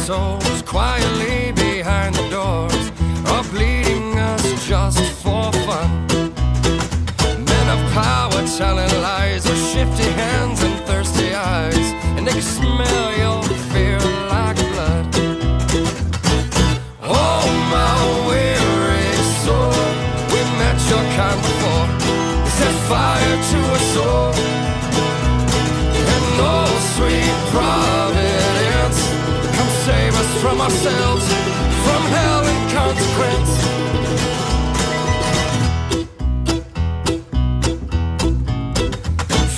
souls quietly behind the doors are bleeding us just for fun. Men of power telling lies with shifty hands and thirsty eyes, and they can smell your fear like blood. Oh, my weary soul, we met your kind before. Set fire to a soul, and oh, sweet providence, come save us from ourselves, from hell and consequence.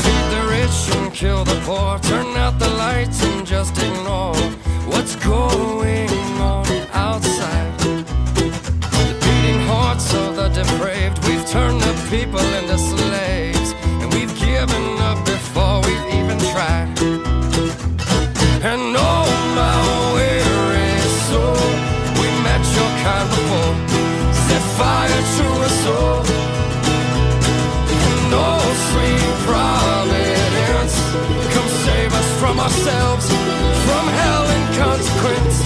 Feed the rich and kill the poor, turn out the lights and just ignore what's going on outside. The beating hearts of the depraved, we've turned the people into slaves, and we've given up before we've even tried. And oh, my weary soul, we met your kind before. Set fire to a soul, and oh, sweet providence, come save us from ourselves, from hell and consequence.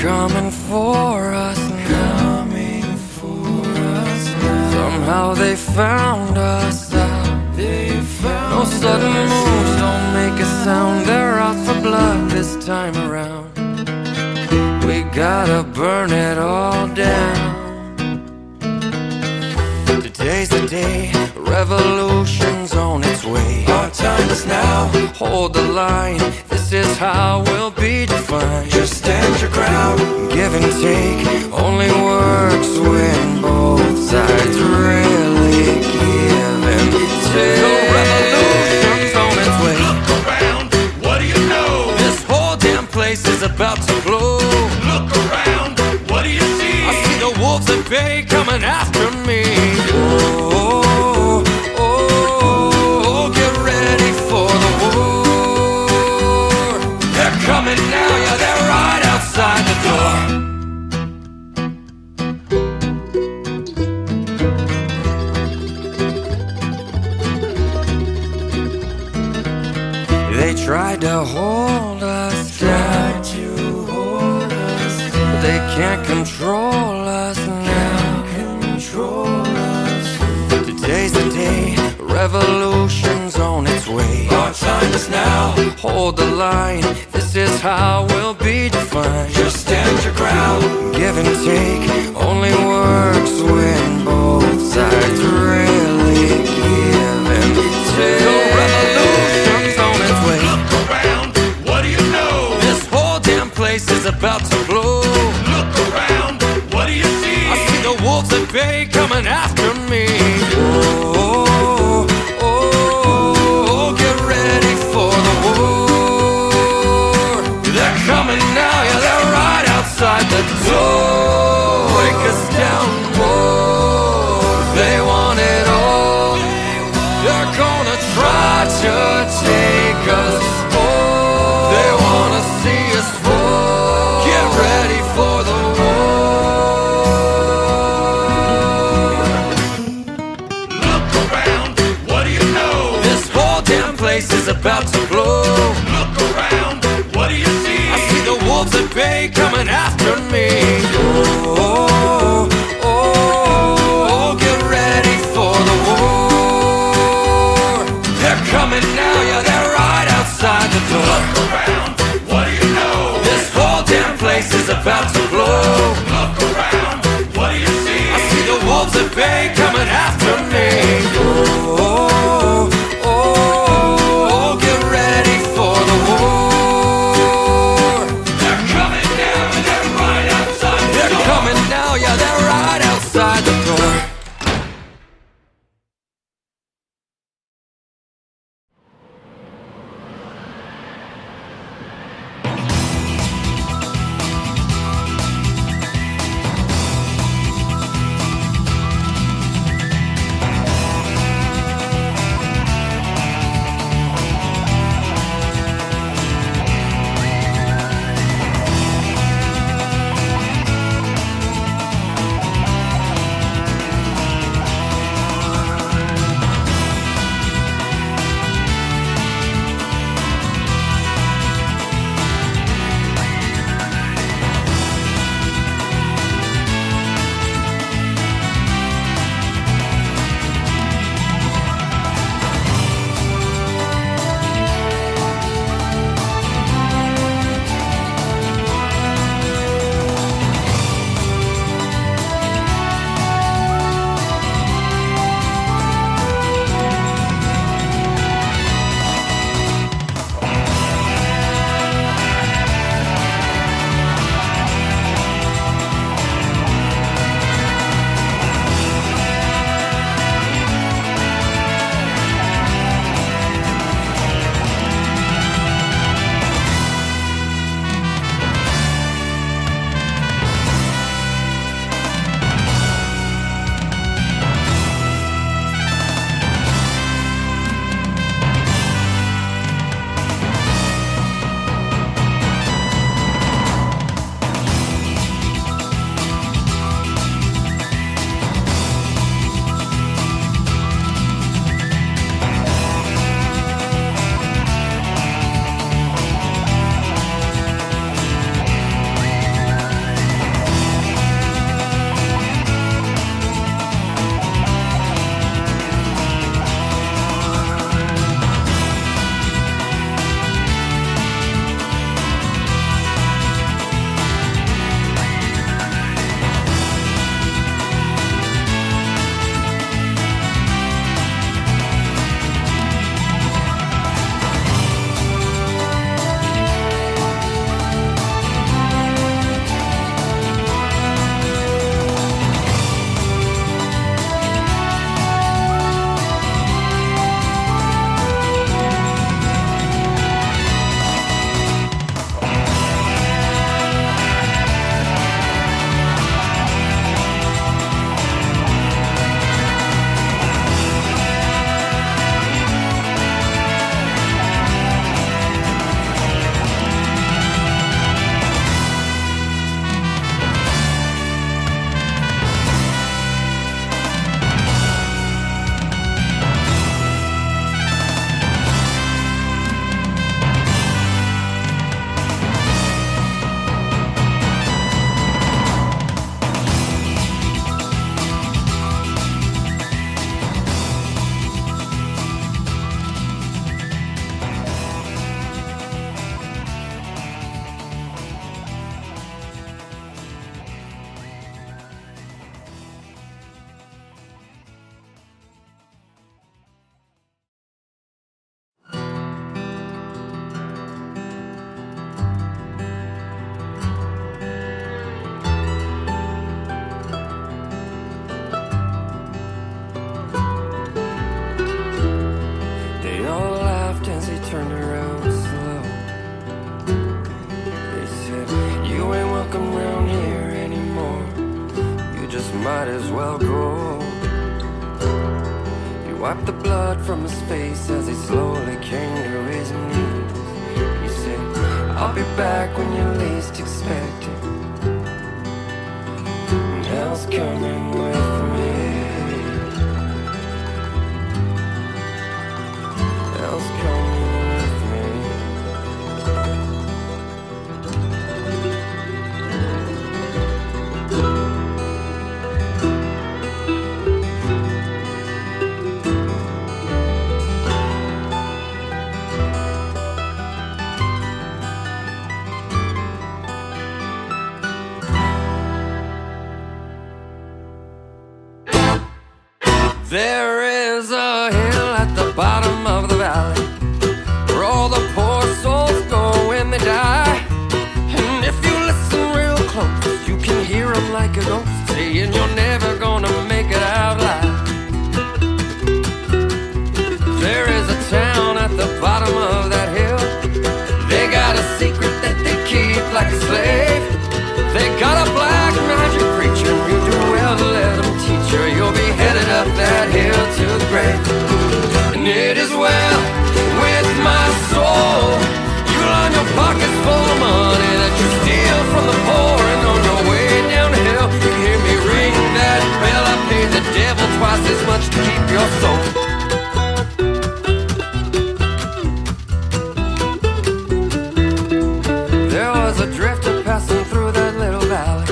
coming for us now. Somehow they found us out. No sudden moves, don't make a sound. They're out for blood this time around. We gotta burn it all down. Today's the day, revolution's on its way. Our time is now, hold the line. This is how we'll be defined. Just stand your ground, give and take. Only works when both sides really give and take. The revolution's on its way. Look around, what do you know? This whole damn place is about to blow. Look around, what do you see? I see the wolves at bay coming after me. Oh, oh, oh, get ready for the war. They're coming now, yeah, they're right outside the door. They tried to hold us down. They can't control us now. Today's the day, revolution's on its way. Our time is now, hold the line. This is how we'll be defined. just stand your ground, give and take. Only works when both sides really give and take. The revolution's on its way. Look around, what do you know? This whole damn place is about to blow. Look around, what do you see? I see the wolves at bay coming after me. Oh, oh, oh, get ready for the war. They're coming now, yeah, they're right outside the door. Break us down more. They want it all. They're gonna try to take us all. They wanna see us fall. Get ready for the place is about to blow. Look around, what do you see? I see the wolves at bay coming after me. Oh, oh, oh, get ready for the war. They're coming now, yeah, they're right outside the door. Look around, what do you know? This whole damn place is about to blow. Look around, what do you see? I see the wolves at bay coming after me. Oh, might as well go. He wiped the blood from his face as he slowly came to his knees. He said, I'll be back when you least expect it. And hell's coming with me. Hell's coming with me. There is a hill at the bottom of the valley where all the poor souls go when they die. And if you listen real close, you can hear them like a ghost saying you're never gonna make it out alive. There is a town at the bottom of that hill. They got a secret that they keep like a slave. They got a black magic preacher, you do well to let them teach you. You'll be headed up that hill to the grave. And it is well with my soul. You line your pockets full of money that you steal from the poor. And on your way down the hill, you hear me ring that bell. I paid the devil twice as much to keep your soul. There was a drifter passing through that little valley.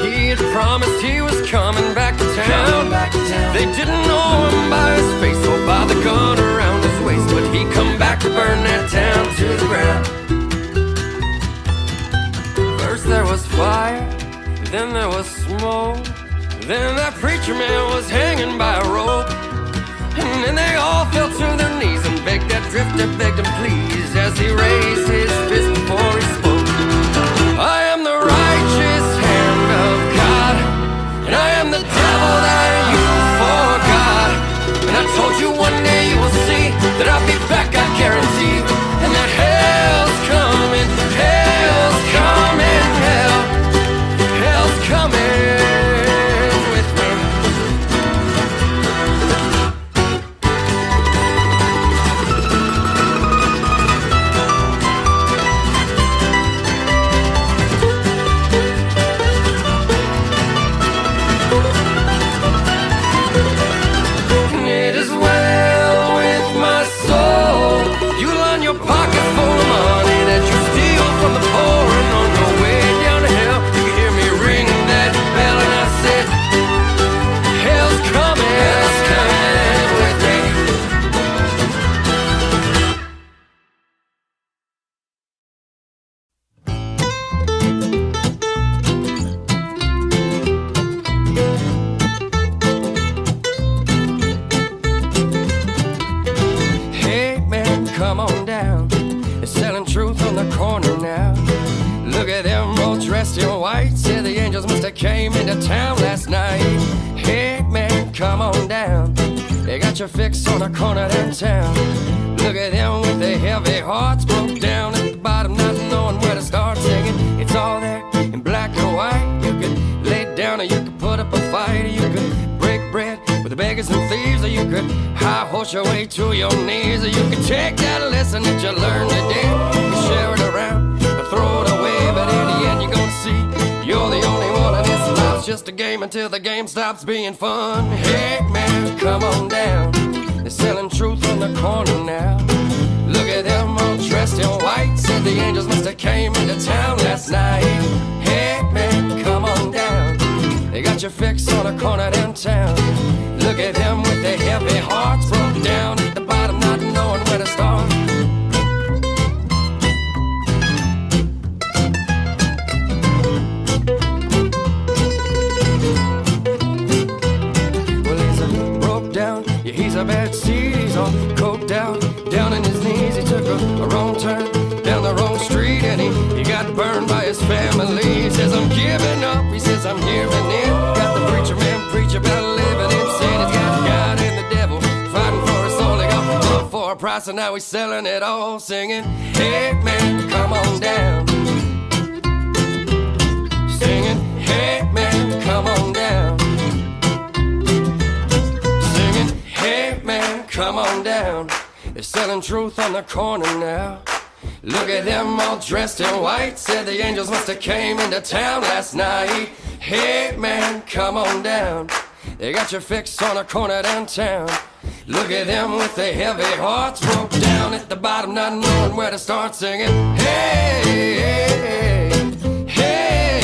He had promised he was coming back to town. They didn't know him by his face or by the gun around his waist, but he come back to burn that town to the ground. First there was fire, then there was smoke, then that preacher man was hanging by a rope. And then they all fell to their knees and begged that drifter, begged him please, as he raised his fist before he spoke. I am the righteous hand of God, and I am the devil that you forgot. And I told you one day you will see that I'll be back, I guarantee. And that hell's coming, hell's coming, hell's coming with me. It is well with my soul. You line your pocket full of money that you steal from the poor. And on your way down the hill, you hear me ring that bell. And I said, hell's coming with me. Hey man, come on down. They're selling truth on the corner now. Look at them all dressed in white. Say the angels must have came into town last night. Hey man, come on down. They got your fix on the corner downtown. Look at them with their heavy hearts, broke down at the bottom, not knowing where to start singing. It's all there in black and white. You could lay down or you could put up a fight, or you could break bread with the beggars and thieves, or you could high horse your way to your knees, or you could take that lesson that you learned today and share it around or throw it away. But in the end you're gonna see you're the only one, and it's life's just a game until the game stops being fun. Hey man, come on down. They're selling truth on the corner now. Look at them all dressed in white. Said the angels must have came into town last night. Hey man, come on down. They got your fix on the corner downtown. Look at them with their heavy hearts, broke down at the bottom, not knowing where to start. Yeah, he's a bad seed, he's all coked out, down in his knees. He took a wrong turn down the wrong street, and he got burned by his family. He says, I'm giving up, he says, I'm giving in. Got the preacher man preach about living in sin. He's got God and the devil fighting for his soul. They got love for a price, and now he's selling it all, singing, hey man, come on down. Singing, hey man, come on down. on down. They're selling truth on the corner now. Look at them all dressed in white. Said the angels must have came into town last night. Hey man, come on down. They got your fix on a corner downtown. Look at them with their heavy hearts, broke down at the bottom, not knowing where to start singing. Hey, hey, hey,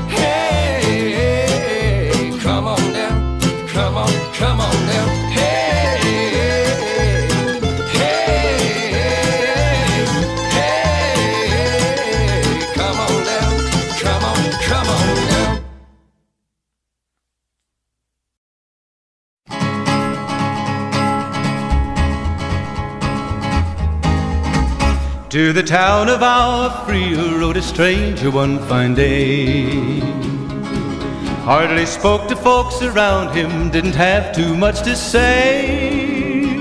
hey, hey, come on down, come on down. Hey, hey, hey, come on down, come on down. To the town of our Frio rode a stranger one fine day. Hardly spoke to folks around him, didn't have too much to say.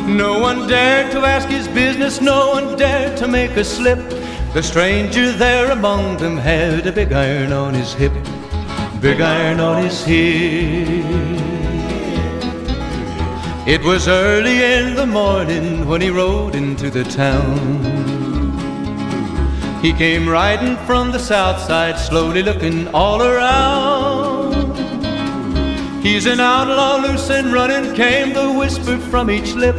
No one dared to ask his business, no one dared to make a slip. The stranger there among them had a big iron on his hip, big iron on his hip. It was early in the morning when he rode into the town. He came riding from the south side, slowly looking all around. He's an outlaw, loose and running, came the whisper from each lip,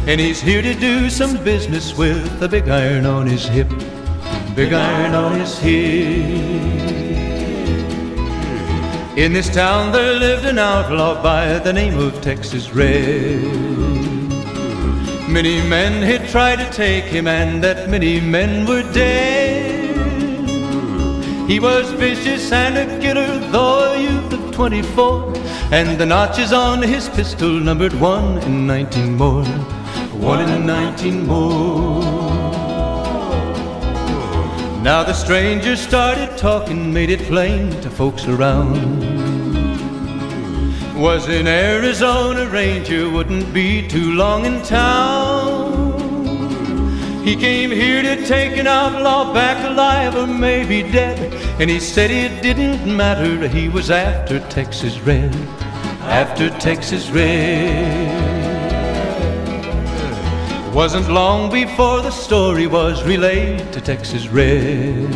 and he's here to do some business with a big iron on his hip, big iron on his hip. In this town there lived an outlaw by the name of Texas Red. Many men had tried to take him, and that many men were dead. He was vicious and a killer, though a youth of 24, and the notches on his pistol numbered 1 in 19 more, 1 in 19 more. Now the stranger started talking, made it plain to folks around. Was an Arizona Ranger, wouldn't be too long in town. He came here to take an outlaw back alive or maybe dead, and he said it didn't matter, he was after Texas Red, after Texas Red. Wasn't long before the story was relayed to Texas Red.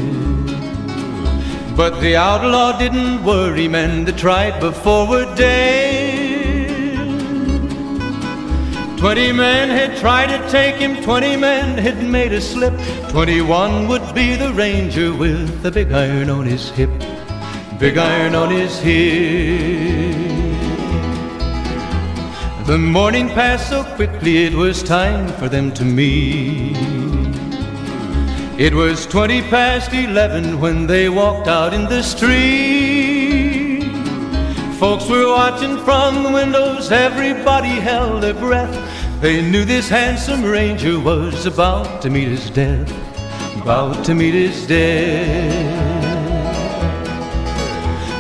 But the outlaw didn't worry, men that tried before were dead. 20 men had tried to take him, 20 men had made a slip. 21 would be the ranger with the big iron on his hip, big iron on his hip. The morning passed so quickly, it was time for them to meet. It was 20 past 11 when they walked out in the street. Folks were watching from the windows, everybody held their breath. They knew this handsome ranger was about to meet his death, about to meet his death.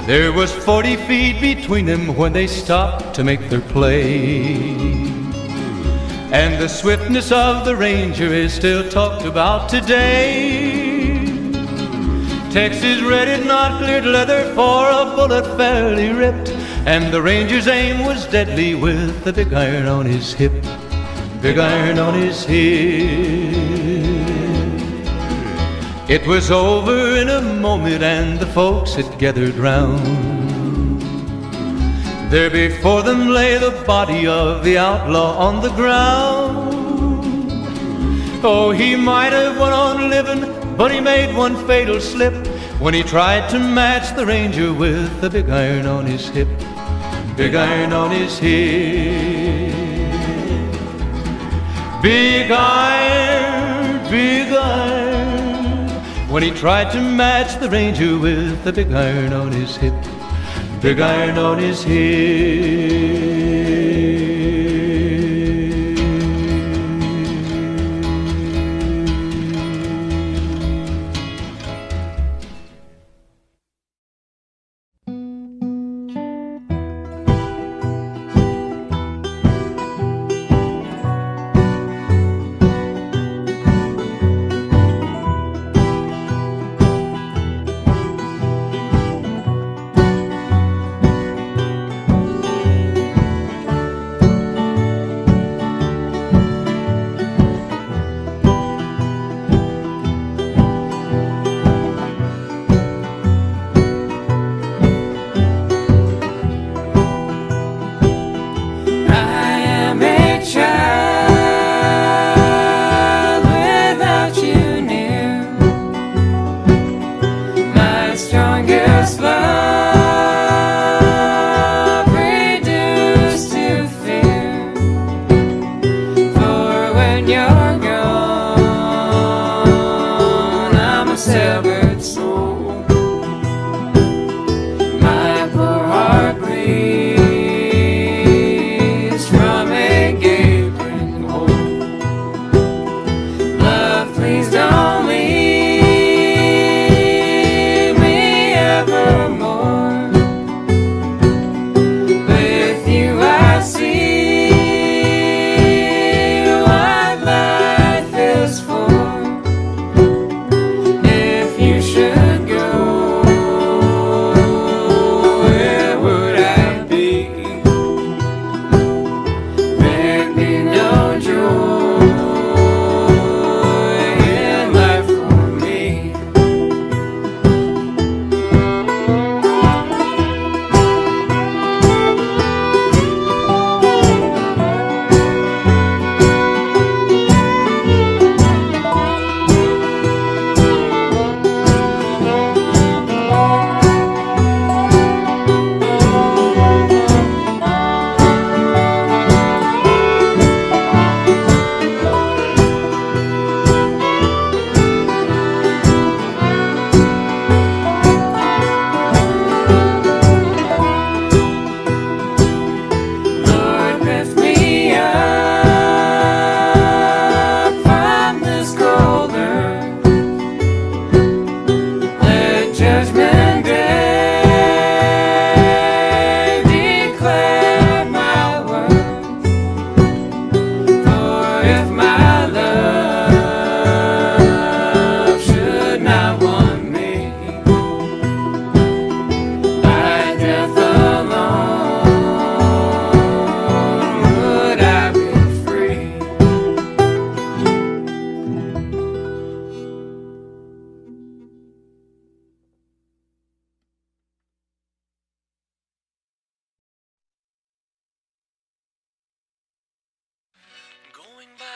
There was 40 feet between them when they stopped to make their play. And the swiftness of the ranger is still talked about today. Texas Red had not cleared leather for a bullet fairly ripped, and the ranger's aim was deadly with the big iron on his hip, big iron on his hip. It was over in a moment and the folks had gathered round. There before them lay the body of the outlaw on the ground. Oh, he might have went on living, but he made one fatal slip when he tried to match the ranger with the big iron on his hip, big iron on his hip. Big iron, when he tried to match the ranger with the big iron on his hip, big iron on his hip.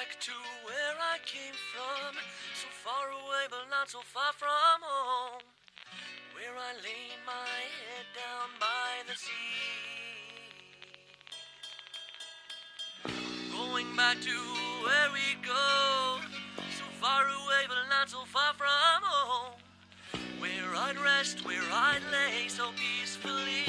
back to where I came from, so far away but not so far from home, where I laid my head down by the sea. Going back to where we go, so far away but not so far from home, where I'd rest, where I'd lay so peacefully.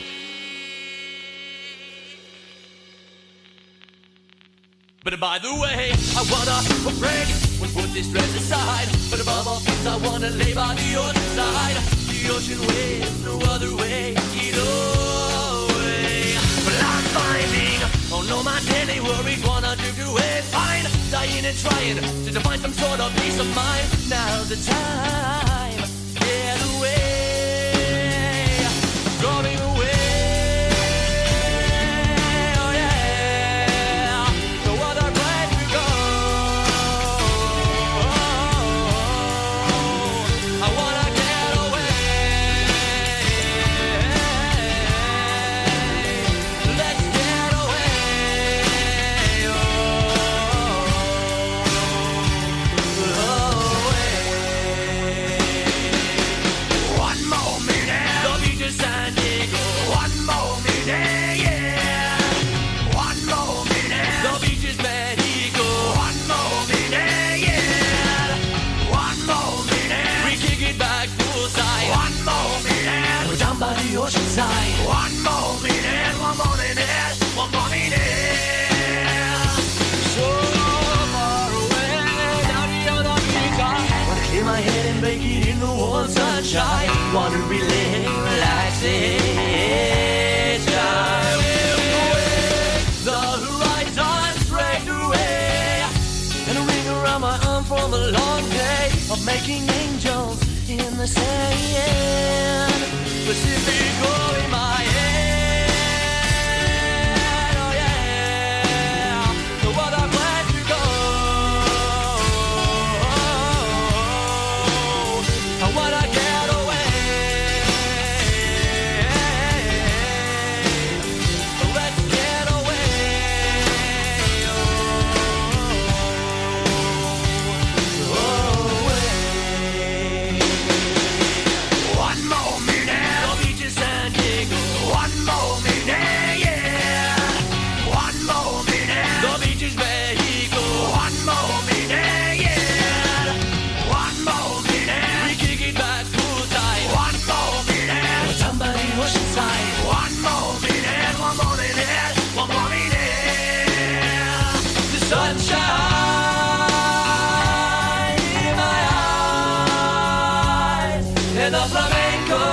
But by the way, I wanna break and put this stress aside. But above all things, I wanna lay by the ocean side. The ocean waves, no other way, either way. But I'm finding, oh no, my daily worries wanna drift away. Fine, dying and trying to find some sort of peace of mind. Now's the time, get away, going away. Oceanside. One more minute, one more minute, one more minute. So far away, down the other beach, I wanna clear my head and bake it in the warm sunshine. Wanna relaxation. The horizon straight away, and a ring around my arm from a long day of making angels in the sand. Pacifico in my head, oh yeah, so what I'm glad to go, I wanna get away, let's get away, One more minute, San Diego. One more minute, yeah. One more minute. The beach is Mexico. One more minute, yeah. One more minute. We kick it back poolside. One more minute. Somebody oceanside. One more minute. One more minute. One more minute. The sunshine in my eyes and the flamenco.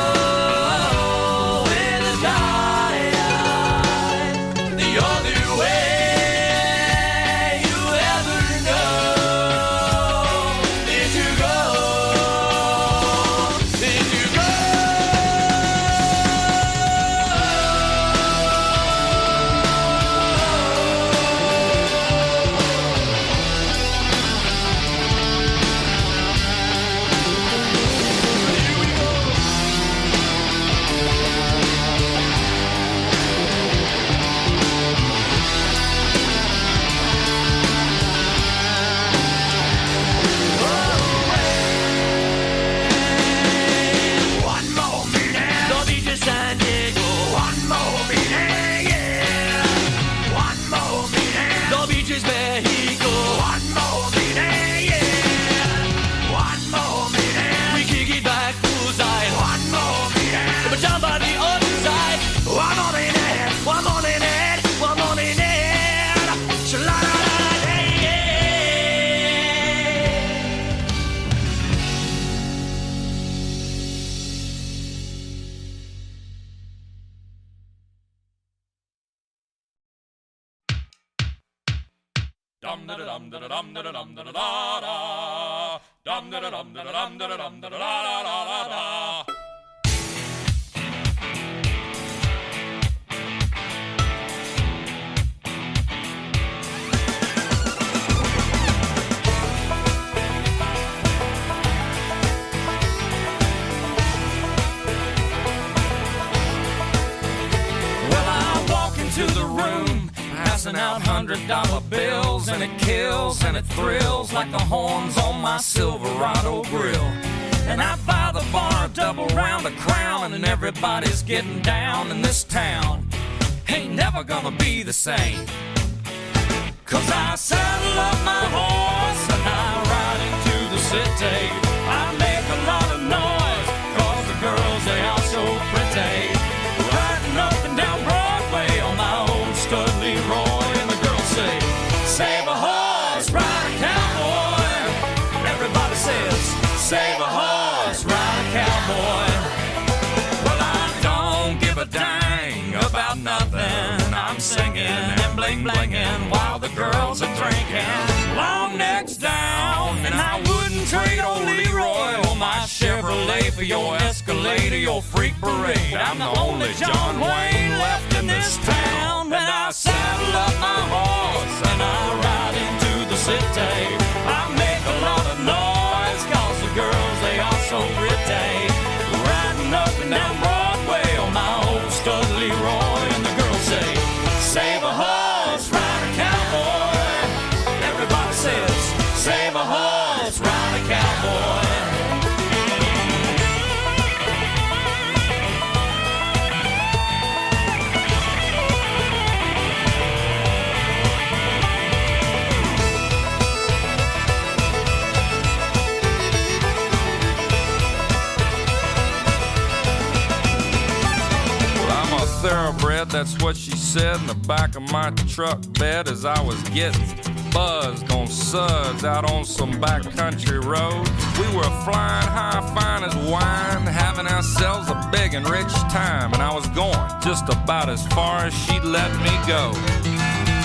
Dum da dum da dum da dum da da da. Dum da dum da dum da dum da da da da. Well, I walk into the room, passing out $100 bills, and it kills and it thrills like the horns on my Silverado grill. And I buy the bar a double round of Crown, and everybody's getting down in this town. Ain't never gonna be the same, 'cause I saddle up my horse and I ride into the city. I make a lot of noise 'cause the girls, they are so pretty. Riding up and down Broadway on my old stud Leroy, and the girls say, save a horse, ride a cowboy. Everybody says, save a horse, ride a cowboy. Well, I don't give a dang about nothing. I'm singing and bling-blinging while the girls are drinking. Long necks down, and I wouldn't trade old Leroy or my Chevrolet for your Escalade or your freak parade. I'm the only John Wayne left in this town. And I saddle up my horse and I ride into the city. I make a lot of noise 'cause the girls, they are so pretty. Riding up and down Broadway on my old stud Leroy, and the girls say, save a horse, ride a cowboy. Everybody says, save a horse, ride a cowboy. Thoroughbred, that's what she said in the back of my truck bed as I was getting buzzed on suds out on some backcountry road. We were flying high, fine as wine, having ourselves a big and rich time, and I was going just about as far as she'd let me go.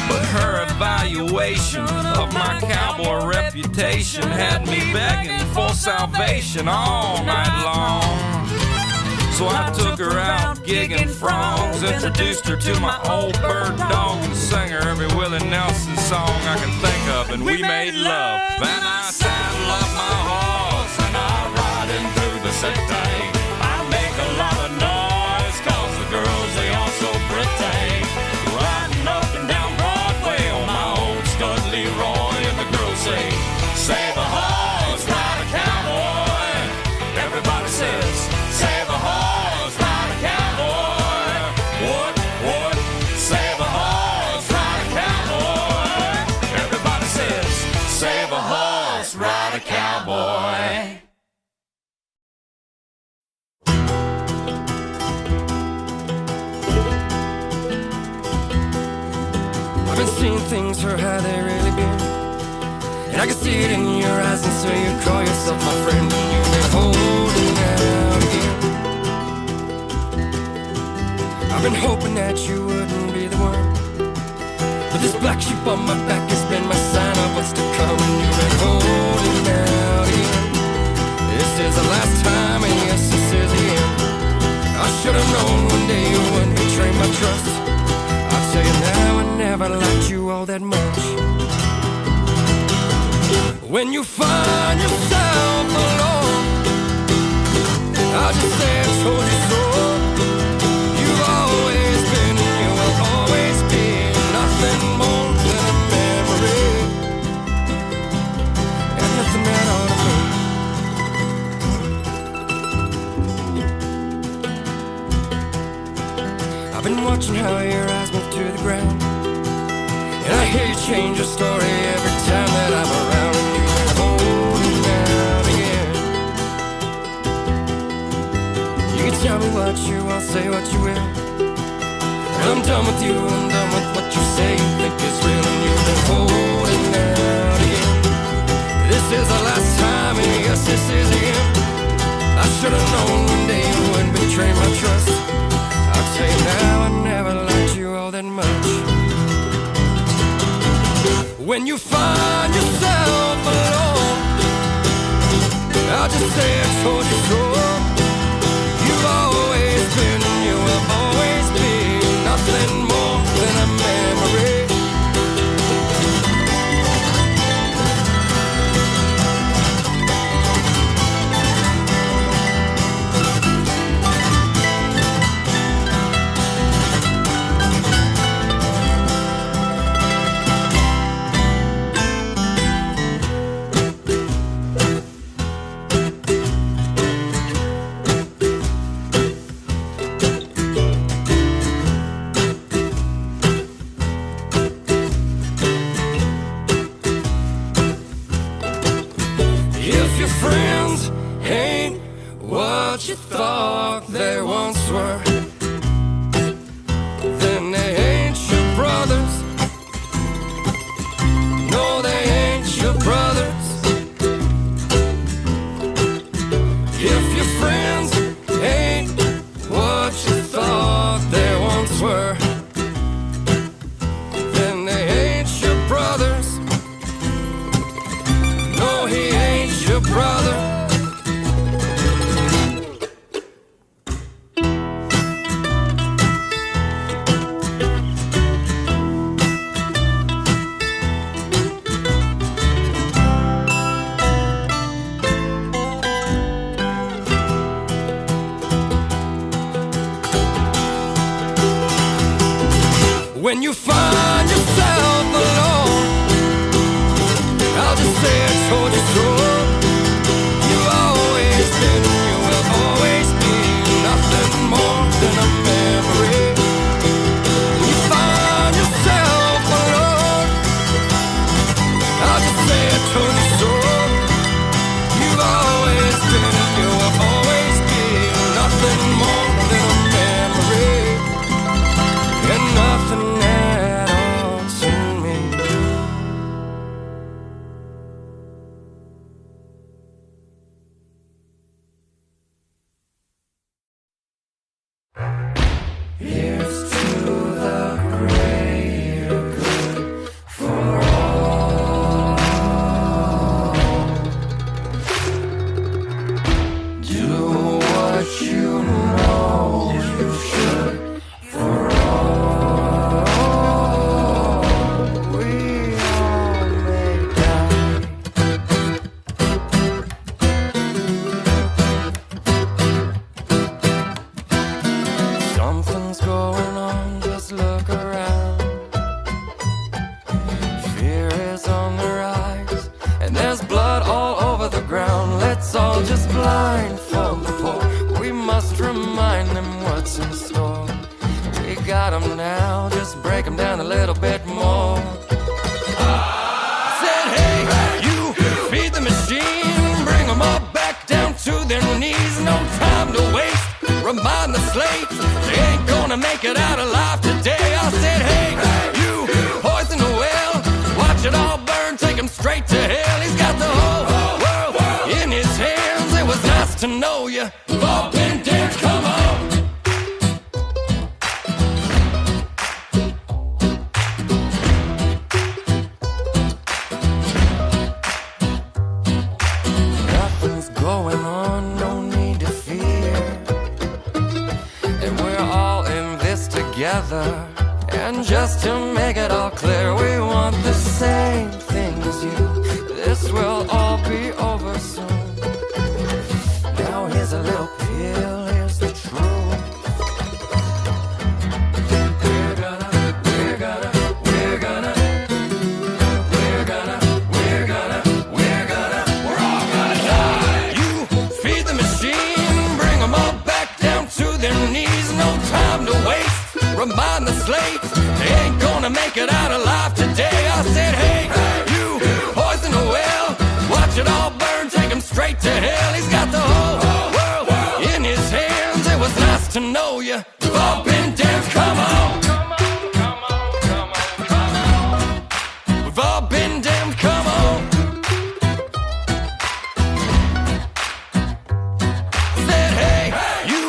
But her evaluation of my cowboy reputation had me begging for salvation all night long. So I took her out gigging frogs, introduced her to my old bird dog, and sang her every Willie Nelson song I can think of, and we made love. And I saddle up my horse and I ride in through the city. I make a lot of noise 'cause the girls, they are so pretty. Riding up and down Broadway on my old stud Leroy, and the girls say, save a horse, ride a cowboy. Everybody says, save a horse, ride a cowboy. What? Save a horse, ride a cowboy. Everybody says, save a horse, ride a cowboy. I've been seeing things for how they really been, and I can see it in your eyes, and so you call yourself my friend, and you've been holding out again. I've been hoping that you wouldn't be the one, but this black sheep on my back has been my sign of what's to come, and you've been holding out again. This is the last time, and yes, this is the end. I should have known one day you wouldn't betray my trust. I'll tell you now, I never liked you all that much. When you find yourself alone, I'll just say I told you so. You've always been, and you will always be nothing more than a memory, and nothing at all to me. I've been watching how your eyes move to the ground, and I hear you change your story every time that I'm around, and you're holding out again. You can tell me what you want, say what you will, and I'm done with you, I'm done with what you say you think is real, and you've been holding out again. This is the last time, and yes, this is the end. I should have known one day you wouldn't betray my trust. I'll tell you now, I never liked you all that much. When you find yourself alone, I'll just say I told you so. You've always been, and you will always be nothing more than a memory. brother. When you find yourself alone, I'll just say I told you so. You've always been, you will always be nothing more than a memory. When you find yourself alone, I'll just say I told you so. You've always been, you will always be nothing more than a memory. And nothing at all to me. Here's to the greater good for all. Do what you know you should for all. We all may die. Something's going on, just look around. Fear is on the rise, and there's blood all over the ground. Let's all just blindfold the poor. We must remind them what's in store. We got 'em now, just break 'em down a little bit more. Said, hey, you feed the machine, bring 'em all back down to their knees. No time to waste, remind the slaves they ain't gonna make it out alive today. I said, hey, you poison the well, watch it all burn, take 'em straight to hell. He's got the whole world in his hands. It was nice to know you. We've all been damned, come on. Nothing's going on, no need to fear. And we're all in this together. And just to make it all clear, we want the same thing as you. This will all be over soon. Now here's a little pill, here's the truth. We're gonna we're all gonna die. You feed the machine, bring 'em all back down to their knees. No time to waste, remind the slaves they ain't gonna make it out alive today. I said, hey, you poison the well, watch it all burn, take 'em straight to hell. He's got the whole world in his hands. It was nice to know you. We've all been damned, come on. We've all been damned, come on. Said, hey, you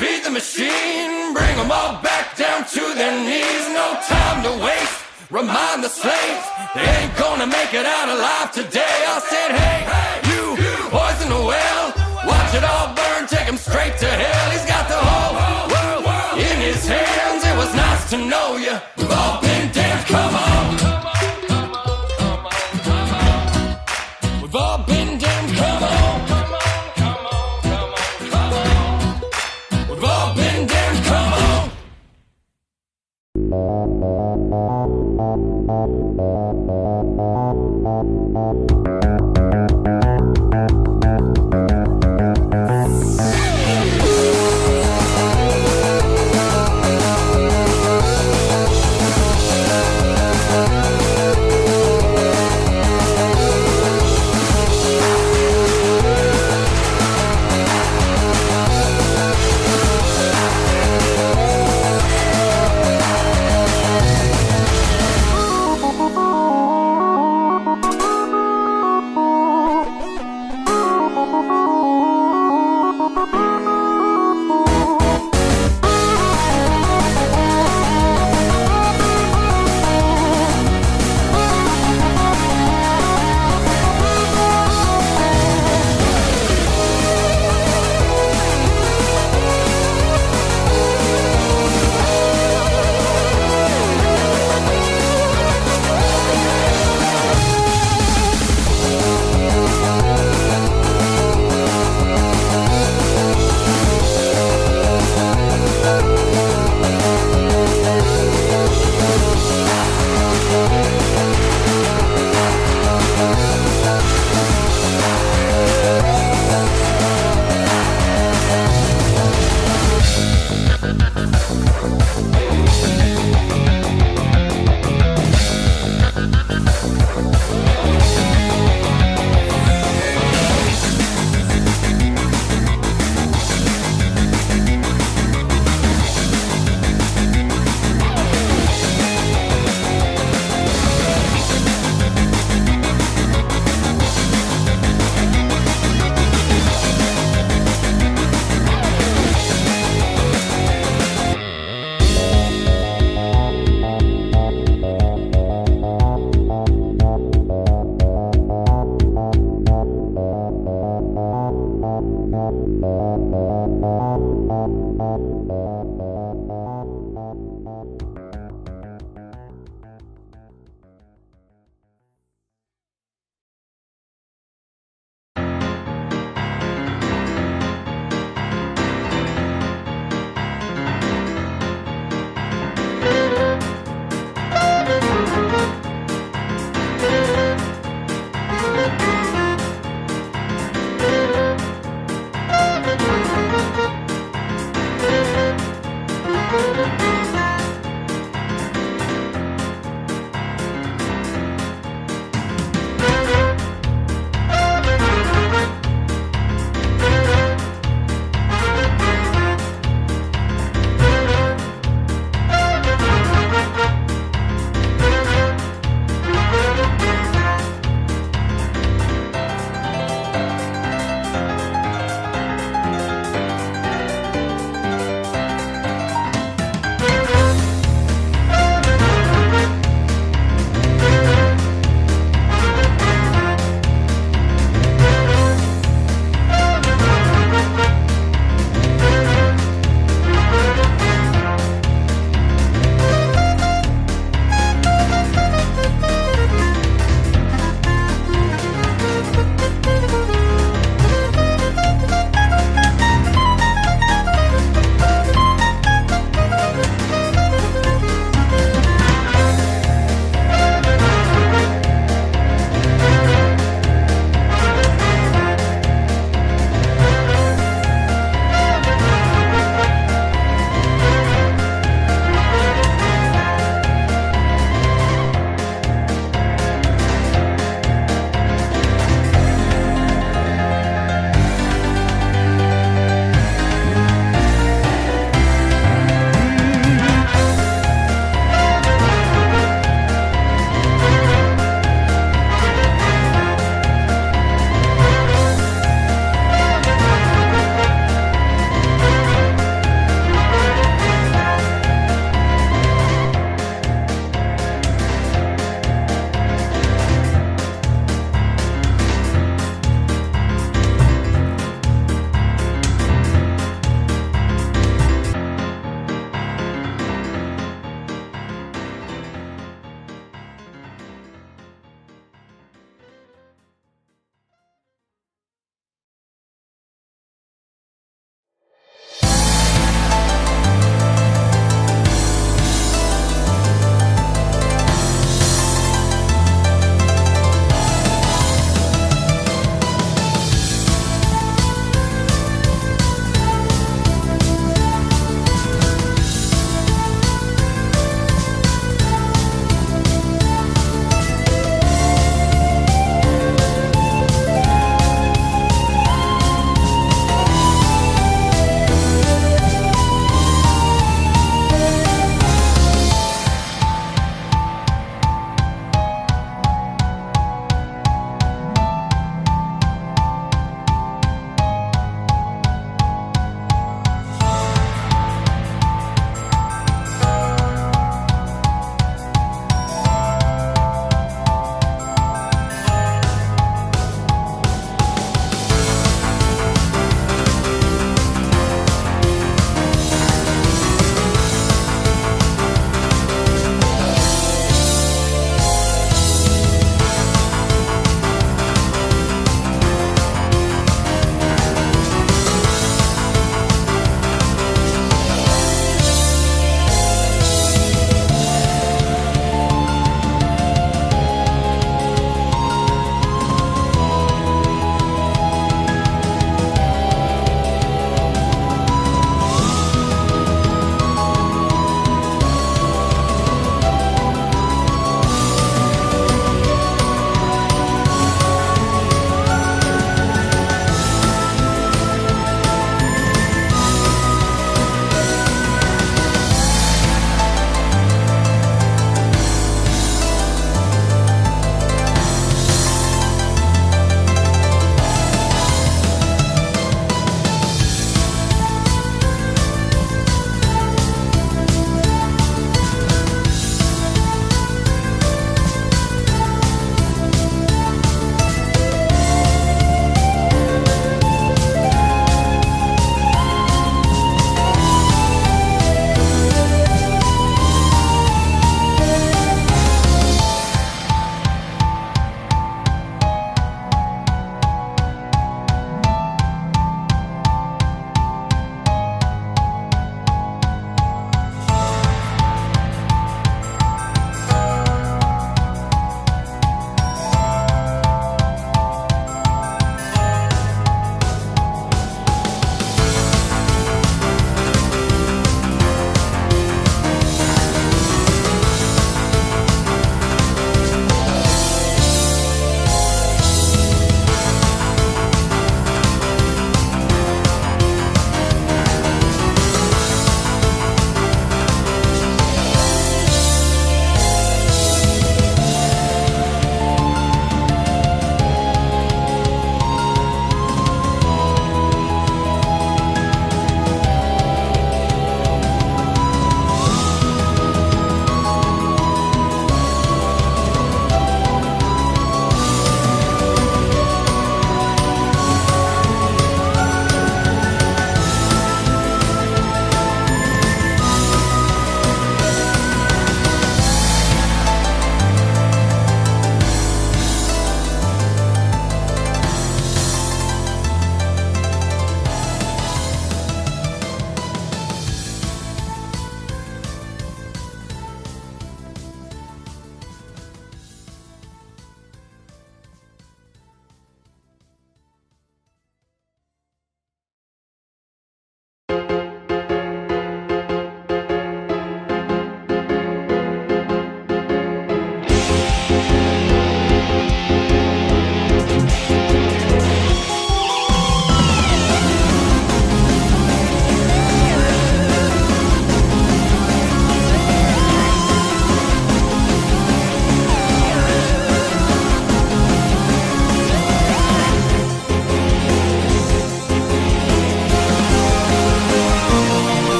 feed the machine, bring 'em all back down to their knees. No time to waste, remind the slaves they ain't gonna make it out alive today. I said, hey, you poison the well, watch it all burn, take 'em straight to hell. He's got the whole world in his hands. It was nice to know you. We've all been damned, come on. We've all been damned, come on. We've all been damned, come on.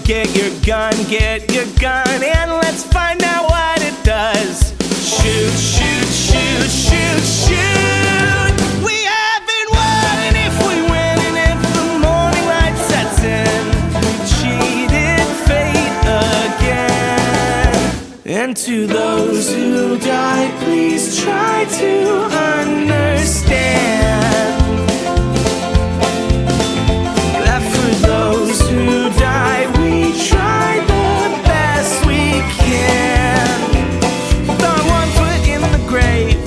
get your gun, and let's find out what it does. Shoot, shoot, shoot, shoot, shoot. We haven't won, and if we win, and if the morning light sets in, we cheated fate again. And to those who die, please try to understand that for those who die, we try the best we can. Throw one foot in the grave,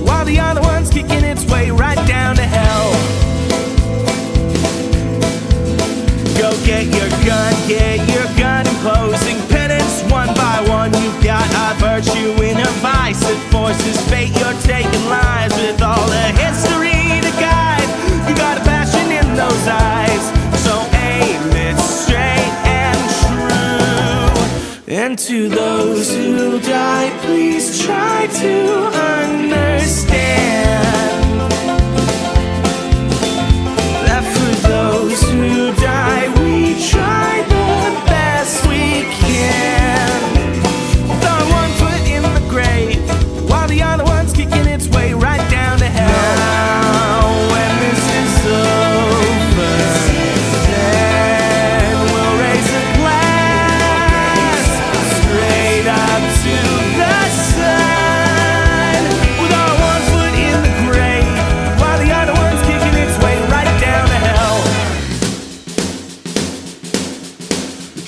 while the other one's kicking its way right down to hell. Go get your gun, imposing penance one by one. You've got a virtue in a vice that forces fate. You're taking lives with all the history to guide. You got a passion in those eyes, so aim it straight and true. And to those who die, please try to understand that for those who die, we try the best we can. Throw one foot in the grave, while the other one's kicking its way right down to hell. Now, when this is over, then we'll raise a glass straight up to the sun, with our one foot in the grave, while the other one's kicking its way right down to hell.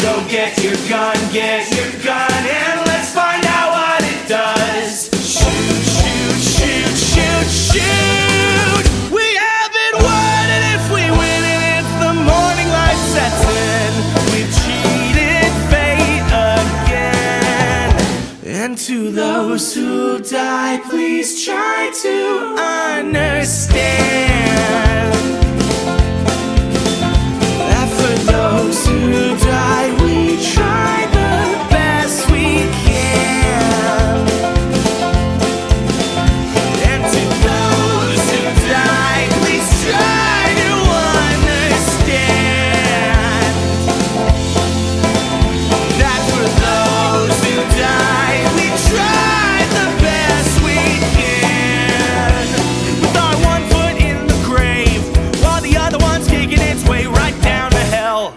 Go get your gun, and let's find out what it does. Shoot, shoot, shoot, shoot, shoot. We haven't won, and if we win, and if the morning light sets in, we've cheated fate again. And to those who die, please try to understand that for those who die, we try the best we can. And to those who die, please try to understand that for those who die, we try the best we can. With our one foot in the grave, while the other one's kicking its way right down to hell.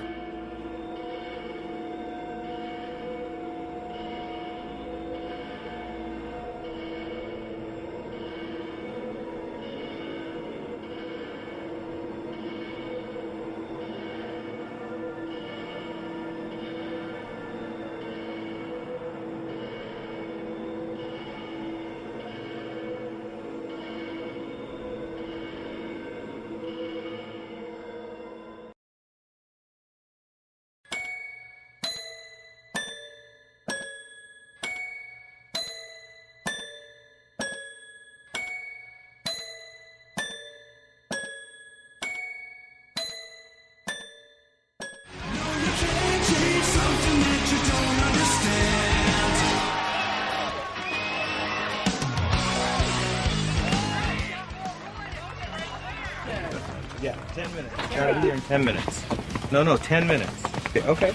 Yeah, 10 minutes. Try to be here in 10 minutes. No, 10 minutes. Okay.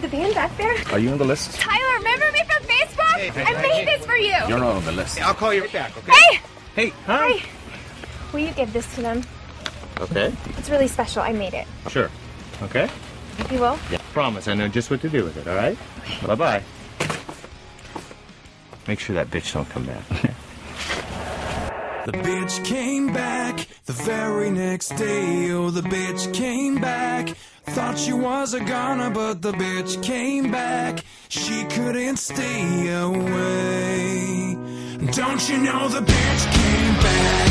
The band back there? Are you on the list? Tyler, remember me from Facebook? I made this for you. You're not on the list. I'll call you back, okay? Hey! Hey, huh? Hi. Will you give this to them? Okay. It's really special. I made it. Sure. Okay? You will? Yeah. Promise, I know just what to do with it, all right? Bye-bye. Make sure that bitch don't come back. The bitch came back the very next day. Oh, the bitch came back. Thought she was a goner, but the bitch came back. She couldn't stay away. Don't you know the bitch came back?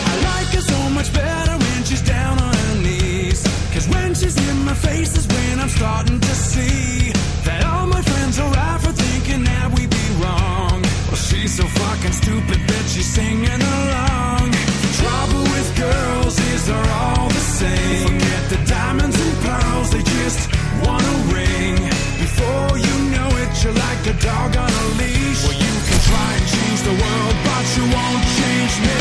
I like her so much better when she's down on her knees. 'Cause when she's in my face is when I'm starting to see that all my friends are right for thinking that we be wrong. Well, she's so fucking stupid that she's singing along. The trouble with girls is they're all the same. Forget the diamonds and pearls, they just want a ring. Before you know it, you're like a dog on a leash. Well, you can try and change the world, but you won't change me.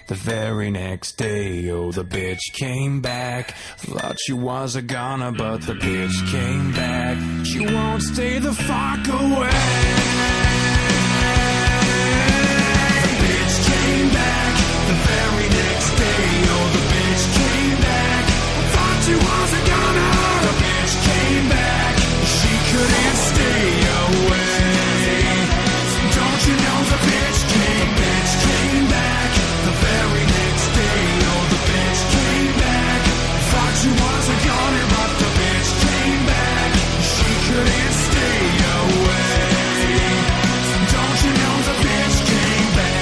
The very next day, oh, the bitch came back. Thought she was a goner, but the bitch came back. She won't stay the fuck away. The bitch came back. The very next day, oh, the bitch came back. Thought she was a goner. The bitch came back. She couldn't stay away. Don't you know the bitch came back? The very next day, oh, the bitch came back. Thought she was a goner, but the bitch came back. She couldn't stay away. Don't you know the bitch came back?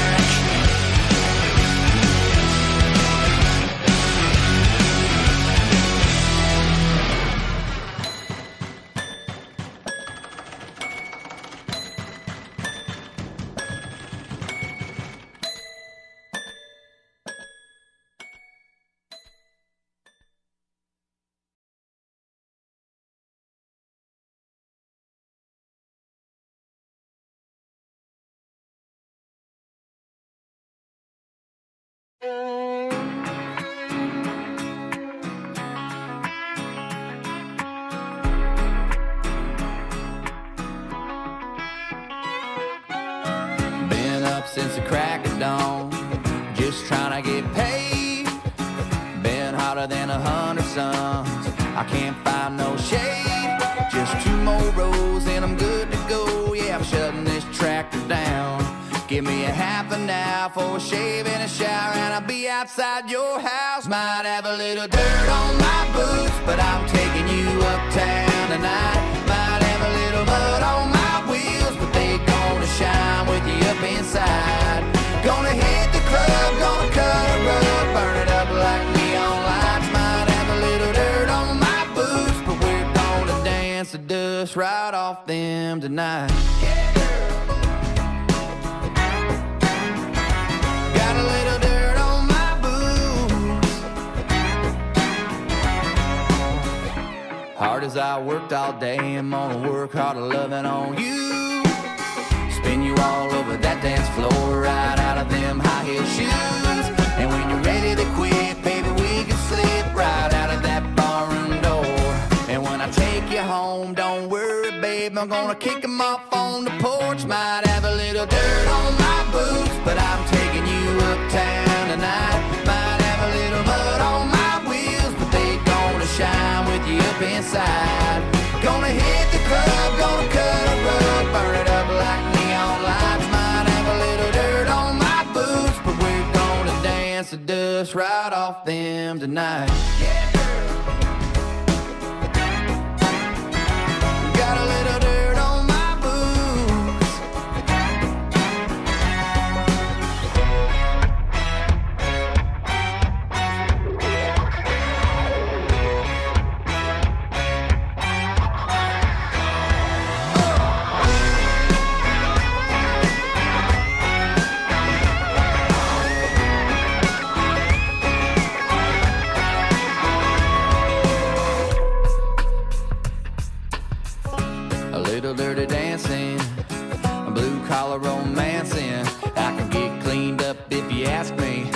Been up since the crack of dawn, just trying to get paid. Been hotter than 100 suns, I can't find no shade. Just 2 more rows and I'm good to go. Yeah, I'm shutting this tractor down. Give me a half an hour for a shave and a shower, and I'll be outside your house. Might have a little dirt on my boots, but I'm taking you uptown tonight. Might have a little mud on my wheels, but they gonna shine with you up inside. Gonna hit the club, gonna cut a rug, burn it up like neon lights. Might have a little dirt on my boots, but we're gonna dance the dust right off them tonight. Got a little dirt on my boots. Hard as I worked all day, I'm gonna work harder loving on you. Spin you all over that dance floor, right out of them high heel shoes. And when you're ready to quit, baby, we can slip right out of that barroom door. And when I take you home, don't worry, babe, I'm gonna kick them off on the porch. Might have a little dirt on my boots, but I'm taking you uptown tonight. Might have a little mud on my wheels, but they gonna shine with you up inside. Gonna hit the club, gonna cut a rug, burn it up like neon lights. Might have a little dirt on my boots, but we're gonna dance the dust right off them tonight. Got a little dirt on my boots. A little dirty dancing, a blue collar romancing. I can get cleaned up if you ask me,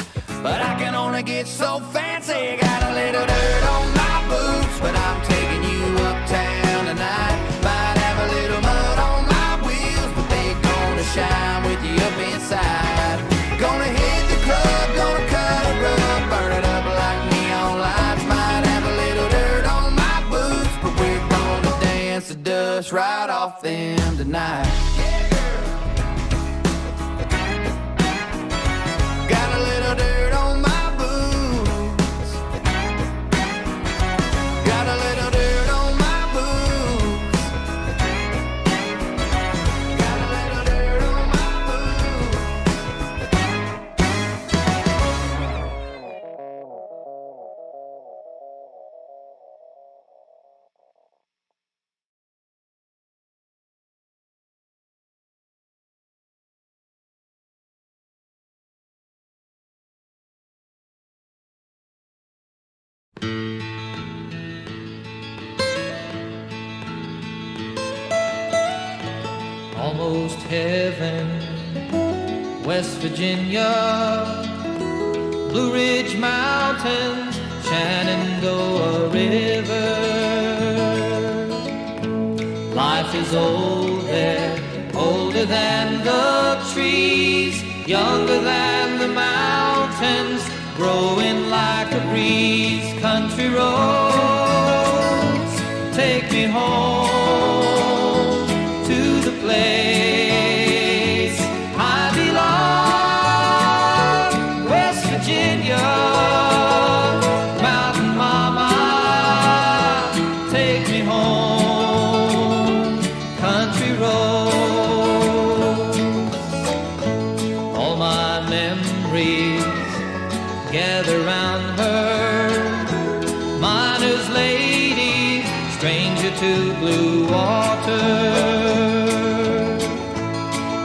but I can only get so fancy. Got a little dirt on my boots, but I'm taking you uptown tonight. Might have a little mud on my wheels, but they gonna shine with you up inside. Gonna hit the club, gonna cut a rug, burn it up like neon lights. Might have a little dirt on my boots, but we're gonna dance the dust right off them tonight. Got a little dirt on my boots. Got a little dirt on my boots. Got a little dirt on my boots. Almost heaven, West Virginia, Blue Ridge Mountains, Shenandoah River. Life is old there, older than the trees, younger than the mountains, growing like a breeze. Country roads, take me home to the place I belong, West Virginia. Mountain mama, take me home. Country roads, all my memories gather round her. Miner's lady, stranger to blue water.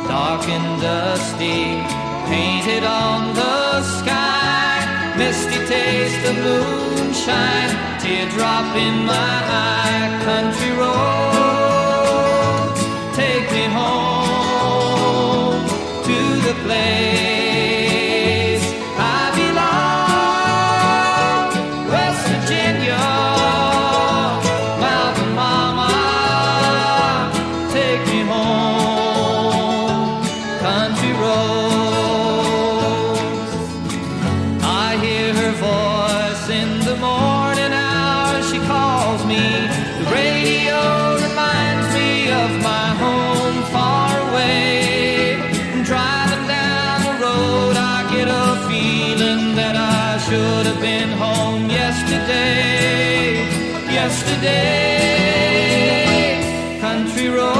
Dark and dusty, painted on the sky. Misty taste of moonshine, teardrop in my eye. Country roads, take me home to the place I belong, West Virginia. Mountain mama, take me home. Country roads, I hear her voice in the morning hour. She calls me. The radio reminds me of my home far away. Driving down the road, I get a feeling that I should have been home yesterday. Yesterday, country roads,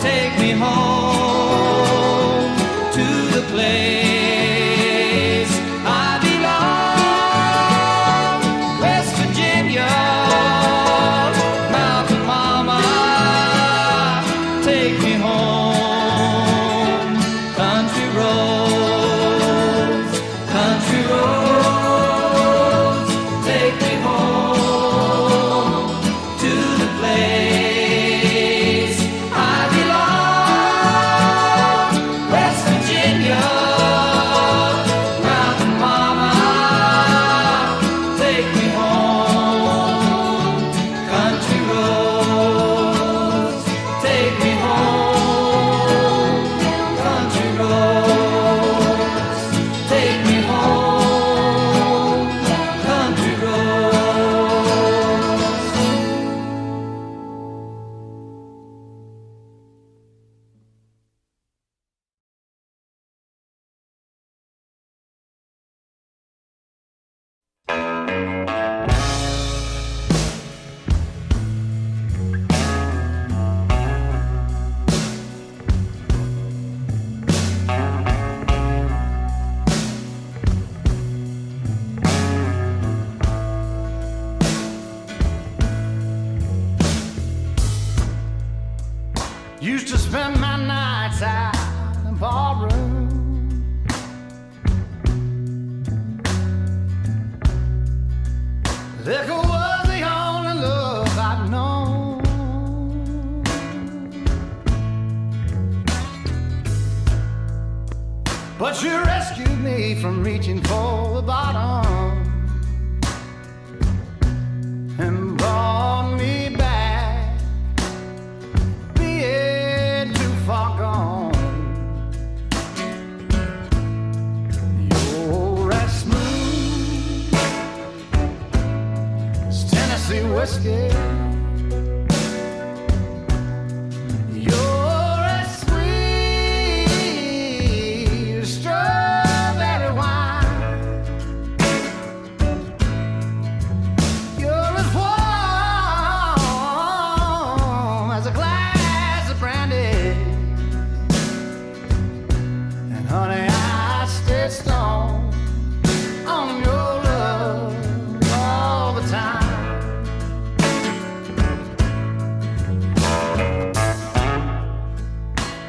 take me home to the place I belong, West Virginia. Mountain mama, take me home. Country roads, country roads, take me home to the place I belong, West Virginia. Mountain mama, take me home. Country roads, take me home. Country roads, take me home. Country roads. Used to spend my nights out in the barroom. Liquor was the only love I'd known. But you rescued me from reaching for the bottom and brought me back, being too far gone. You're as smooth as Tennessee whiskey. You're as sweet as strawberry wine. You're as warm as a glass of brandy. And honey, I stay strong on your love all the time.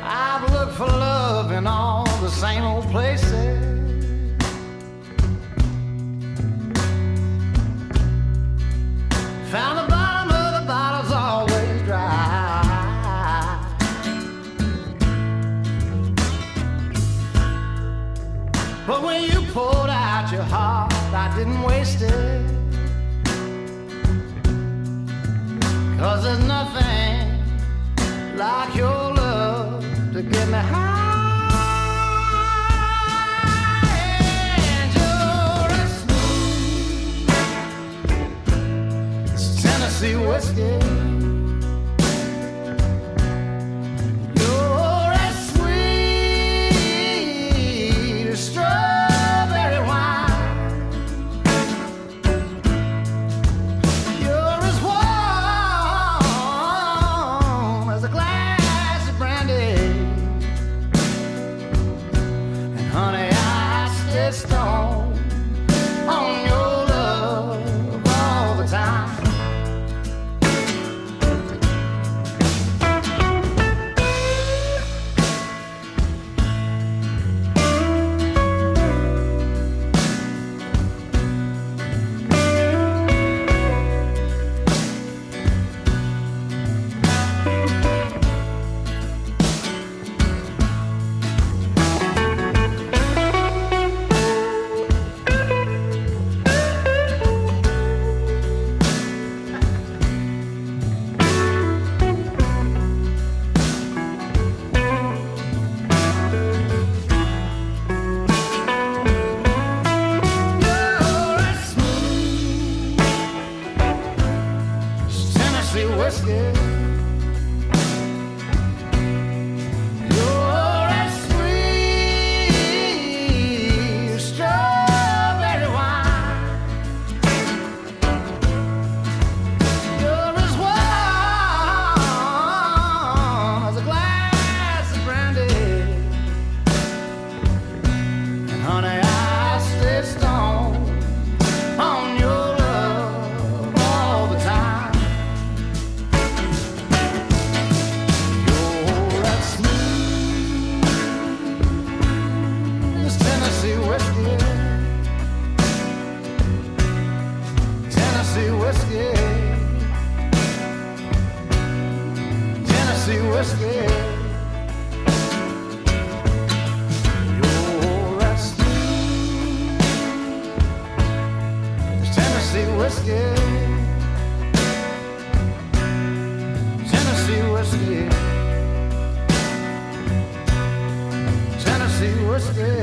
I've looked for love in all the same old places. Found the bottom of the bottle's always dry. But But when you poured out your heart, I didn't waste it. 'Cause there's nothing like your love to get me high. And you're as smooth as Tennessee whiskey. You're as sweet as strawberry wine. You're as warm as a glass of brandy. And honey, I stay stoned on your love all the time. You're as smooth as Tennessee whiskey. You're as sweet as strawberry wine. You're as warm as a glass of brandy. And honey, I stay stoned on your love all the time. You're as smooth as Tennessee whiskey. Tennessee whiskey. Tennessee whiskey. You're as smooth as Tennessee whiskey. Tennessee whiskey. Tennessee whiskey.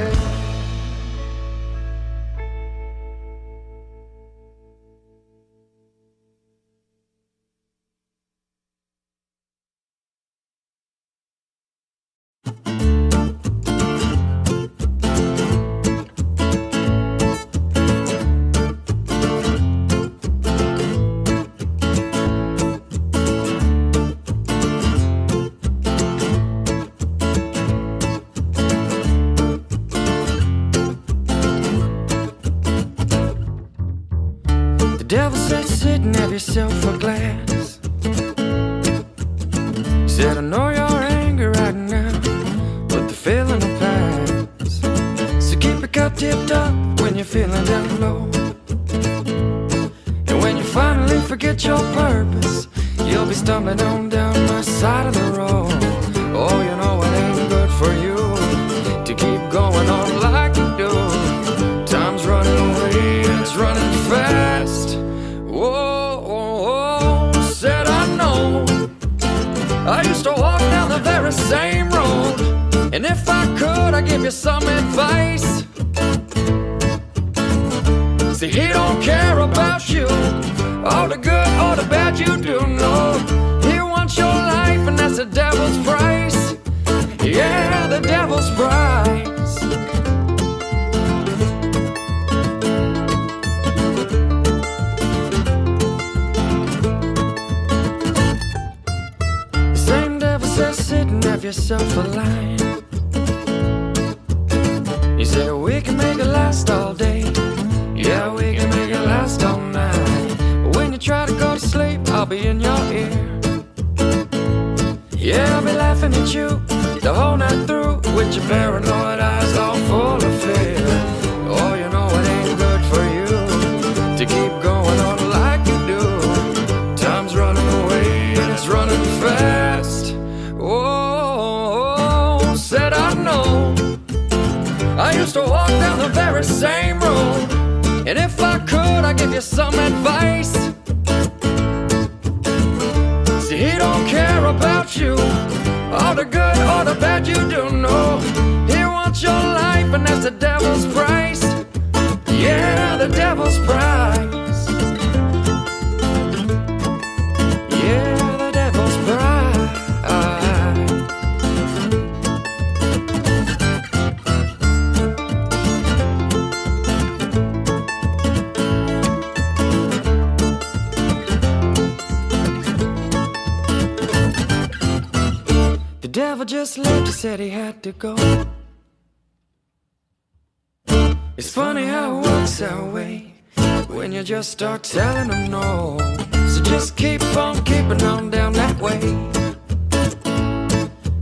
The devil said, sit and have yourself a glass. He said, I know you're angry right now, but the feeling will pass. So keep your cup tipped up when you're feeling down low. And when you finally forget your purpose, you'll be stumbling on down my side of the road. Oh, you know it ain't good for you to keep going on like you do. Time's running away and it's running fast. Whoa, said I know. I used to walk down the very same road, and if I could, I'd give you some advice. See, he don't care about you, all the good or the bad you do. No, he wants your life, and that's the devil's price. Yeah, the devil's price. The same devil says, sit and have yourself a line. He said, we can make it last all day. Yeah, we can make it last all night. But when you try to go to sleep, I'll be in your ear. Yeah, I'll be laughing at you the whole night through, with your paranoid eyes all full of fear. Oh, you know it ain't good for you to keep going on like you do. Time's running away and it's running fast. Oh, said I know. I used to walk down the the very same road. And if I could, I'd give you some advice. See, he don't care about you, all the good or the bad you do know. He wants your life, and that's the devil's price. Yeah, the devil's price. Yeah, the devil's price. The devil just left, he said he had to go. It's funny how it works that way when you just start telling them no. So just keep on keeping on down that way.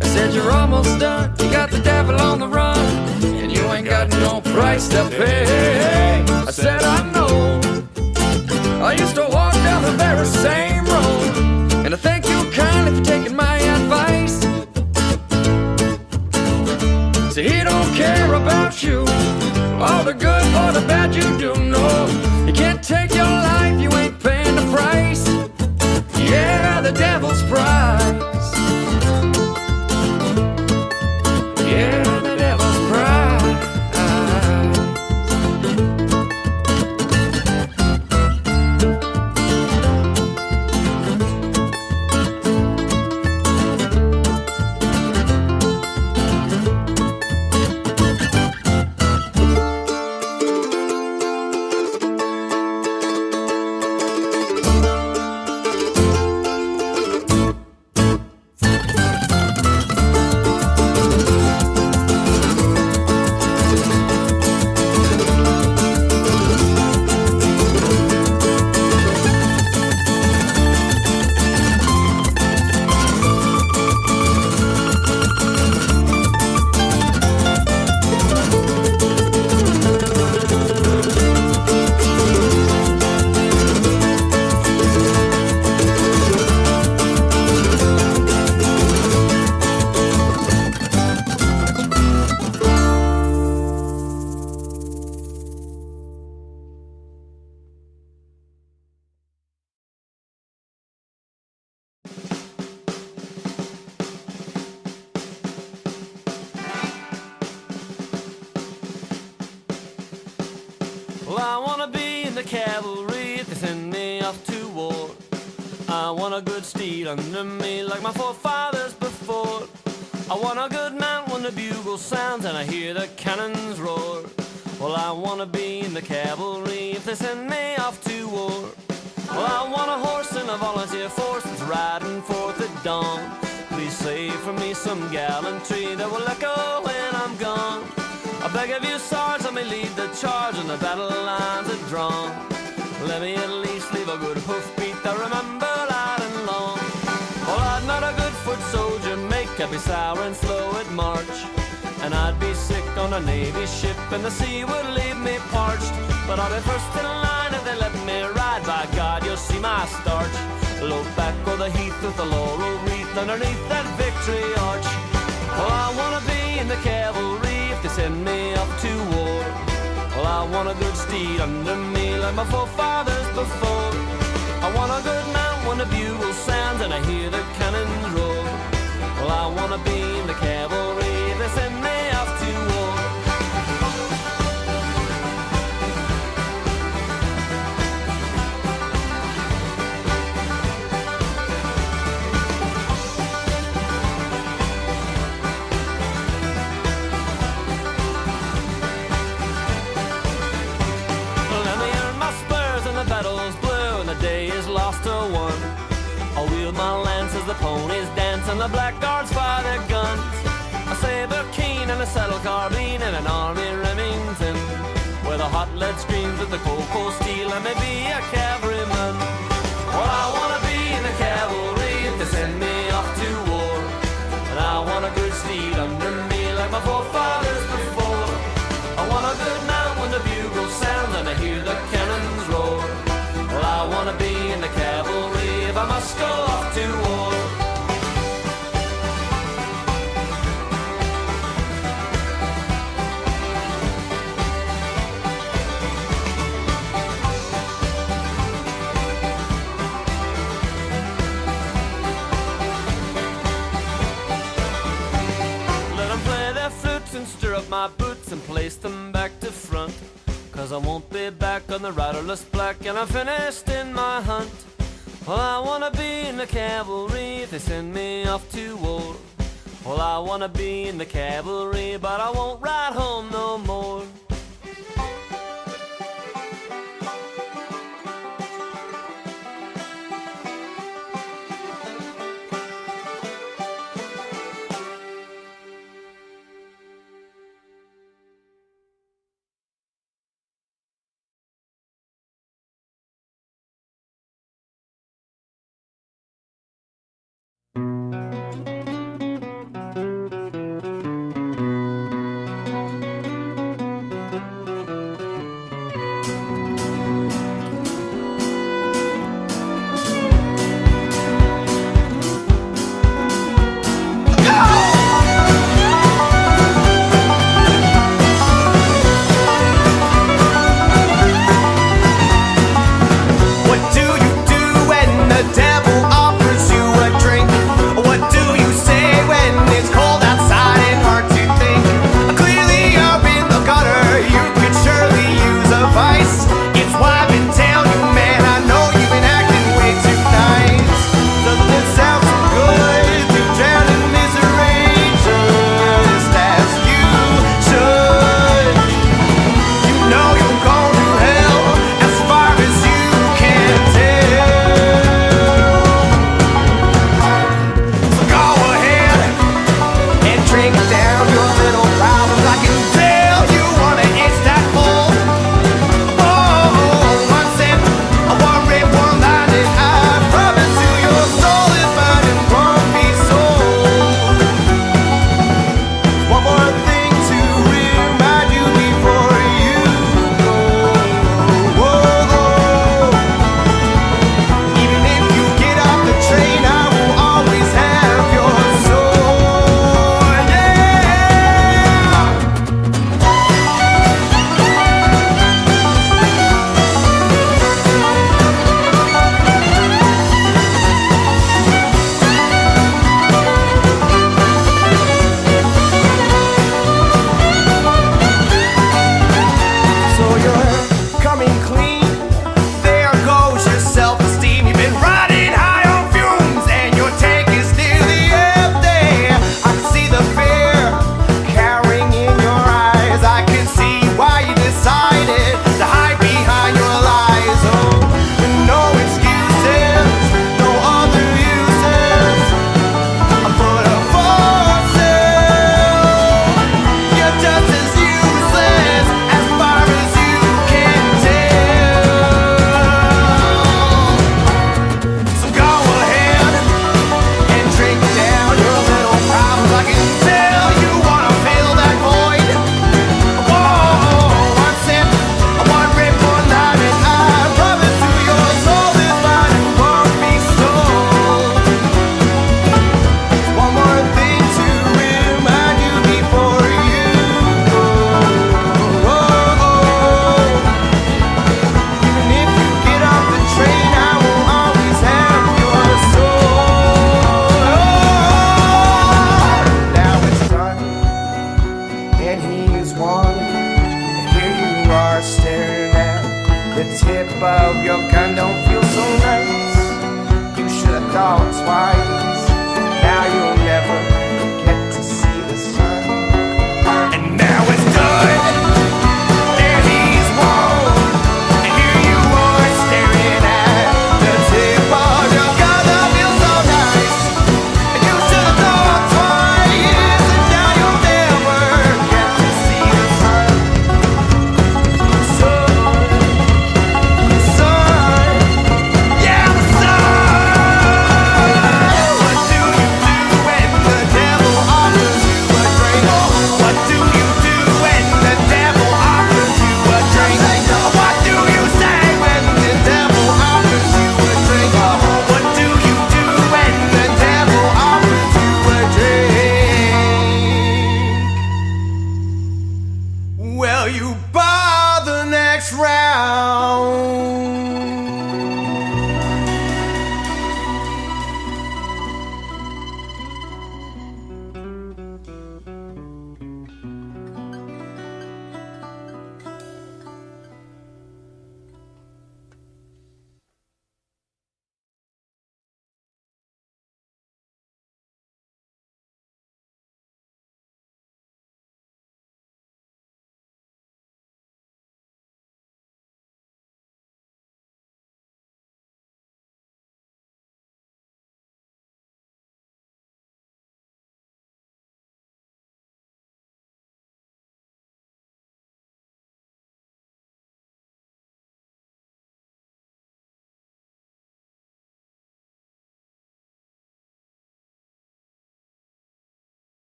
I said you're almost done, you got the devil on the run, and you ain't got no price to pay. I said I know, I used to walk down the very same road, and I thank you kindly for taking my advice. See, he don't care about you, all the good or the bad you do know. He can't take your life, you ain't paying the price. Yeah, the devil's price. Yeah, the devil's price. Well, I wanna be in the cavalry if they send me off to war. I want a good steed under me like my forefathers before. I want a good mount when the bugle sounds and I hear the cannons roar. Well, I wanna be in the cavalry if they send me off to war. Well, I want a horse and a volunteer force that's riding forth at dawn. Please save for me some gallantry that will echo when I'm gone. I beg of you, Sarge, let me lead the charge and the battle lines are drawn. Let me at least leave a good hoofbeat that remember loud and long. Well, I'd not a good foot soldier make, I'd be sour and slow at march. And I'd be sick on a Navy ship and the sea would leave me parched. But I'll be first in line if they let me ride, by God, you'll see my starch. Low back o'er the heath with the laurel wreath underneath that victory arch. Well, I wanna be in the cavalry if they send me off to war. Well, I want a good steed under me like my forefathers before. I want a good mount when the bugle sounds and I hear the cannons roar. Well, I wanna be in the cavalry if they send me off to war. I'll wield my lance as the ponies dance and the blackguards fire their guns. A saber keen and a saddle carbine and an army Remington, where the hot lead screams with the cold steel and maybe a cavalryman. Well, I wanna be in the cavalry if they send me off to war. And I want a good steed under me like my forefathers before. I want a good mount when the bugle sounds and I hear the cannons roar. Well, I wanna be in the cavalry if I must go off to war. up my boots and place them back to front, 'cause I won't be back on the riderless black, and I'm finished in my hunt. Well, I wanna be in the cavalry if they send me off to war. Well, I wanna be in the cavalry, but I won't ride home no